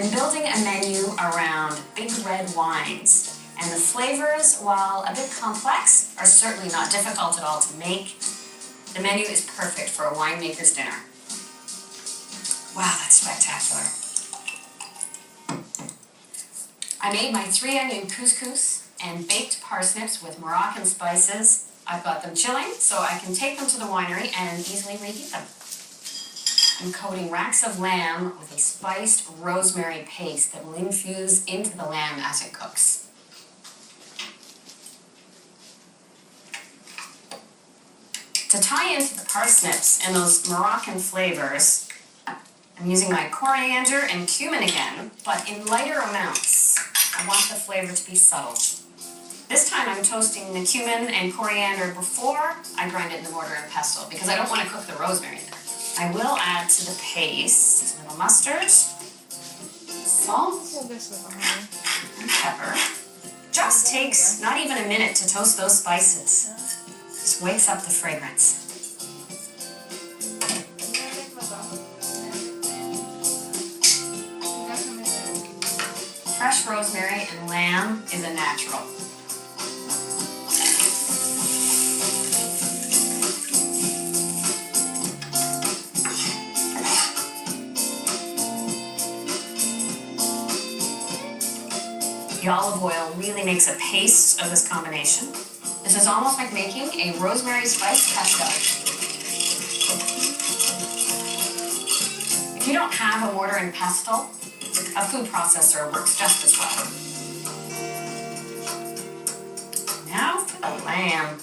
I'm building a menu around big red wines, and the flavors, while a bit complex, are certainly not difficult at all to make. The menu is perfect for a winemaker's dinner. Wow, that's spectacular. I made my 3-onion couscous and baked parsnips with Moroccan spices. I've got them chilling so I can take them to the winery and easily reheat them. I'm coating racks of lamb with a spiced rosemary paste that will infuse into the lamb as it cooks. To tie into the parsnips and those Moroccan flavors, I'm using my coriander and cumin again, but in lighter amounts. I want the flavor to be subtle. This time I'm toasting the cumin and coriander before I grind it in the mortar and pestle because I don't want to cook the rosemary there. I will add to the paste a little mustard, salt, and pepper. Just takes not even a minute to toast those spices. Just wakes up the fragrance. Fresh rosemary and lamb is a natural. The olive oil really makes a paste of this combination. This is almost like making a rosemary spice pesto. If you don't have a mortar and pestle, a food processor works just as well. Now for the lamb.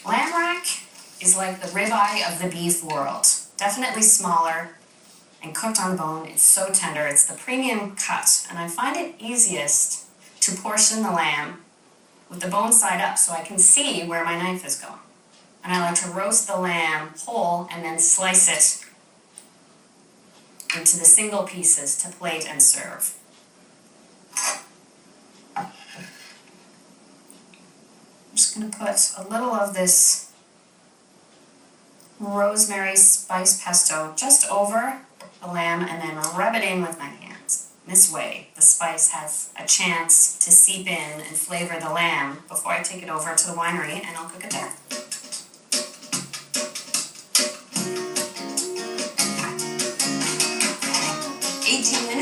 Lamb rack is like the ribeye of the beef world. Definitely smaller and cooked on bone. It's so tender. It's the premium cut, and I find it easiest to portion the lamb with the bone side up so I can see where my knife is going. And I like to roast the lamb whole and then slice it into the single pieces to plate and serve. I'm just going to put a little of this rosemary spice pesto just over the lamb and then rub it in with my hands. This way, the spice has a chance to seep in and flavor the lamb before I take it over to the winery and I'll cook it there.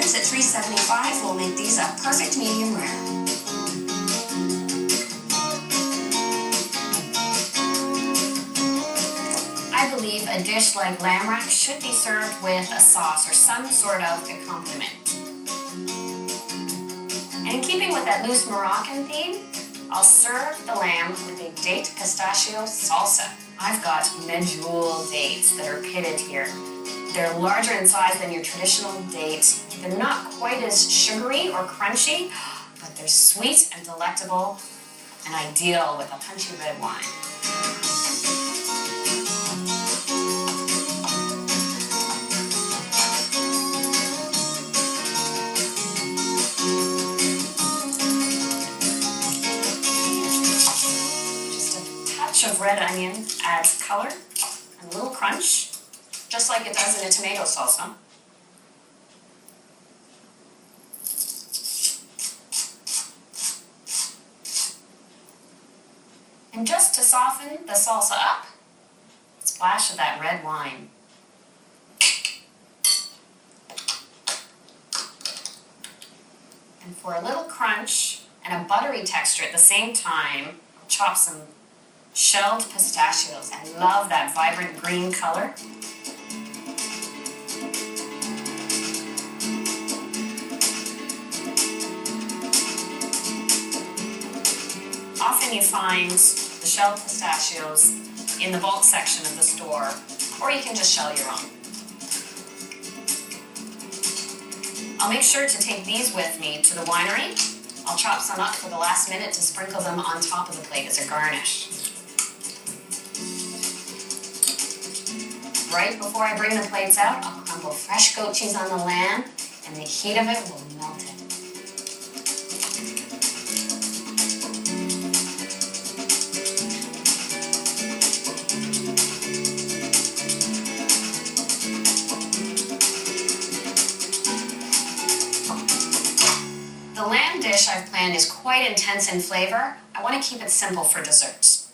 At 375, we'll make these a perfect medium rare. I believe a dish like lamb rack should be served with a sauce or some sort of accompaniment. And in keeping with that loose Moroccan theme, I'll serve the lamb with a date pistachio salsa. I've got medjool dates that are pitted here. They're larger in size than your traditional date. They're not quite as sugary or crunchy, but they're sweet and delectable and ideal with a punchy red wine. Just a touch of red onion adds color and a little crunch, just like it does in a tomato salsa. And just to soften the salsa up, a splash of that red wine. And for a little crunch and a buttery texture at the same time, I'll chop some shelled pistachios. I love that vibrant green color. Often you find the shelled pistachios in the bulk section of the store, or you can just shell your own. I'll make sure to take these with me to the winery. I'll chop some up for the last minute to sprinkle them on top of the plate as a garnish. Right before I bring the plates out, I'll crumble fresh goat cheese on the lamb, and the heat of it will melt it. quite intense in flavor, I want to keep it simple for desserts.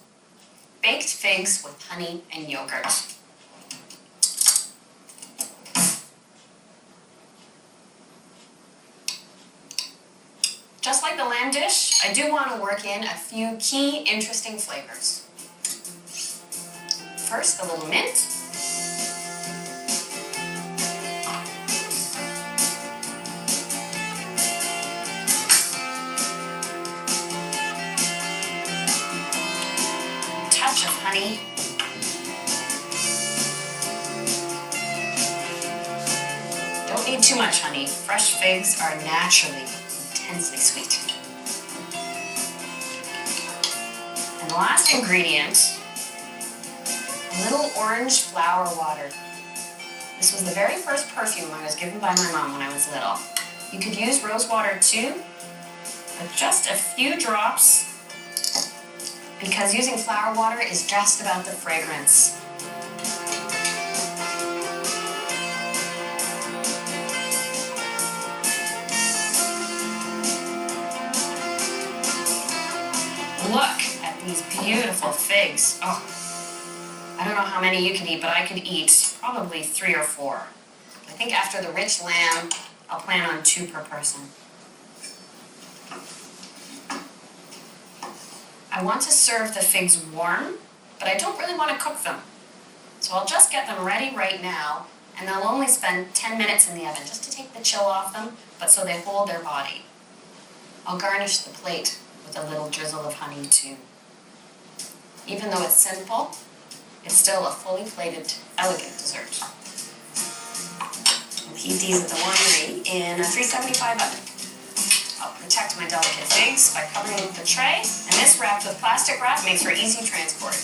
Baked figs with honey and yogurt. Just like the lamb dish, I do want to work in a few key interesting flavors. First, a little mint. Touch of honey. Don't need too much honey. Fresh figs are naturally intensely sweet. And the last ingredient, a little orange flower water. This was the very first perfume I was given by my mom when I was little. You could use rose water too, but just a few drops, because using flower water is just about the fragrance. Look at these beautiful figs. Oh, I don't know how many you could eat, but I could eat probably 3 or 4. I think after the rich lamb, I'll plan on 2 per person. I want to serve the figs warm, but I don't really want to cook them. So I'll just get them ready right now, and they'll only spend 10 minutes in the oven just to take the chill off them, but so they hold their body. I'll garnish the plate with a little drizzle of honey too. Even though it's simple, it's still a fully plated, elegant dessert. I'll heat these at the winery in a 375 oven. I'll protect my delicate figs by covering the tray, and this wrapped with plastic wrap makes for easy transport.